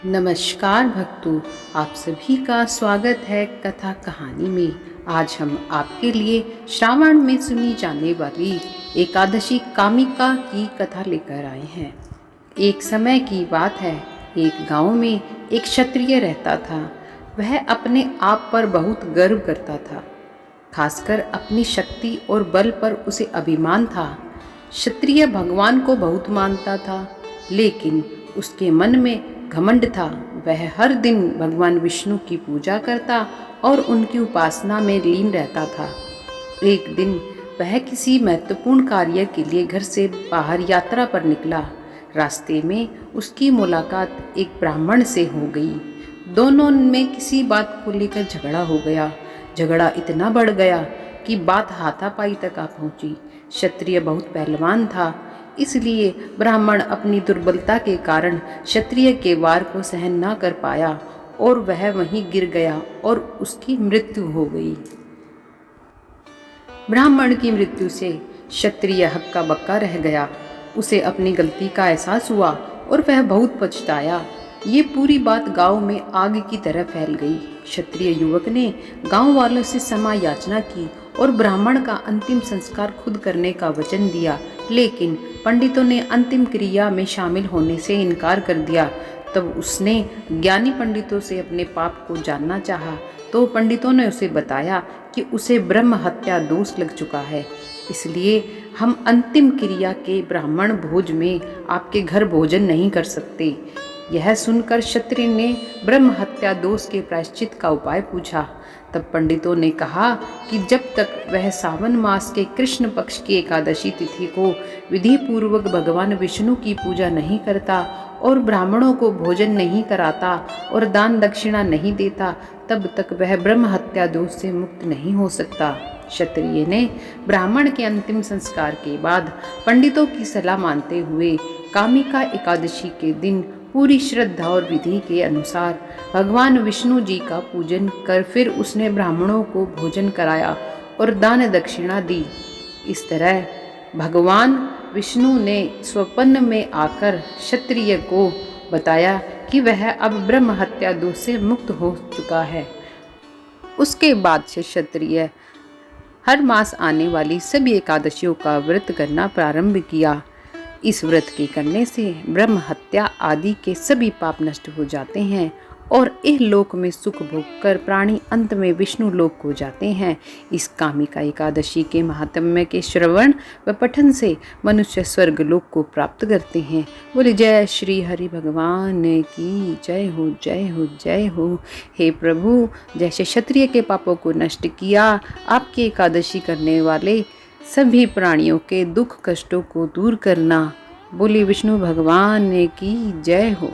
नमस्कार भक्तों, आप सभी का स्वागत है कथा कहानी में। आज हम आपके लिए श्रावण में सुनी जाने वाली एकादशी कामिका की कथा लेकर आए हैं। एक समय की बात है, एक गांव में एक क्षत्रिय रहता था। वह अपने आप पर बहुत गर्व करता था, खासकर अपनी शक्ति और बल पर उसे अभिमान था। क्षत्रिय भगवान को बहुत मानता था, लेकिन उसके मन में घमंड था। वह हर दिन भगवान विष्णु की पूजा करता और उनकी उपासना में लीन रहता था। एक दिन वह किसी महत्वपूर्ण कार्य के लिए घर से बाहर यात्रा पर निकला। रास्ते में उसकी मुलाकात एक ब्राह्मण से हो गई। दोनों में किसी बात को लेकर झगड़ा हो गया। झगड़ा इतना बढ़ गया कि बात हाथापाई तक आ पहुंची। क्षत्रिय बहुत पहलवान था, इसलिए ब्राह्मण अपनी दुर्बलता के कारण क्षत्रिय के वार को सहन न कर पाया और वह वहीं गिर गया और उसकी मृत्यु हो गई। ब्राह्मण की मृत्यु से क्षत्रिय हक्का बक्का रह गया। उसे अपनी गलती का एहसास हुआ और वह बहुत पछताया। ये पूरी बात गांव में आग की तरह फैल गई। क्षत्रिय युवक ने गांव वालों से क्षमा याचना की और ब्राह्मण का अंतिम संस्कार खुद करने का वचन दिया, लेकिन पंडितों ने अंतिम क्रिया में शामिल होने से इनकार कर दिया। तब उसने ज्ञानी पंडितों से अपने पाप को जानना चाहा, तो पंडितों ने उसे बताया कि उसे ब्रह्म हत्या दोष लग चुका है, इसलिए हम अंतिम क्रिया के ब्राह्मण भोज में आपके घर भोजन नहीं कर सकते। यह सुनकर क्षत्रिय ने ब्रह्म हत्या दोष के प्रायश्चित का उपाय पूछा। तब पंडितों ने कहा कि जब तक वह सावन मास के कृष्ण पक्ष की एकादशी तिथि को विधि पूर्वक भगवान विष्णु की पूजा नहीं करता और ब्राह्मणों को भोजन नहीं कराता और दान दक्षिणा नहीं देता, तब तक वह ब्रह्म हत्या दोष से मुक्त नहीं हो सकता। क्षत्रिय ने ब्राह्मण के अंतिम संस्कार के बाद पंडितों की सलाह मानते हुए कामिका एकादशी के दिन पूरी श्रद्धा और विधि के अनुसार भगवान विष्णु जी का पूजन कर फिर उसने ब्राह्मणों को भोजन कराया और दान दक्षिणा दी। इस तरह भगवान विष्णु ने स्वप्न में आकर क्षत्रिय को बताया कि वह अब ब्रह्म हत्या दोष से मुक्त हो चुका है। उसके बाद से क्षत्रिय हर मास आने वाली सभी एकादशियों का व्रत करना प्रारंभ किया। इस व्रत के करने से ब्रह्म हत्या आदि के सभी पाप नष्ट हो जाते हैं और इह लोक में सुख भोग कर प्राणी अंत में विष्णु लोक को जाते हैं। इस कामिका एकादशी के महात्म्य के श्रवण व पठन से मनुष्य स्वर्ग लोक को प्राप्त करते हैं। बोले जय श्री हरि भगवान की जय हो, जय हो, जय हो। हे प्रभु, जैसे क्षत्रिय के पापों को नष्ट किया, आपकी एकादशी करने वाले सभी प्राणियों के दुख कष्टों को दूर करना। बोले विष्णु भगवान की जय हो।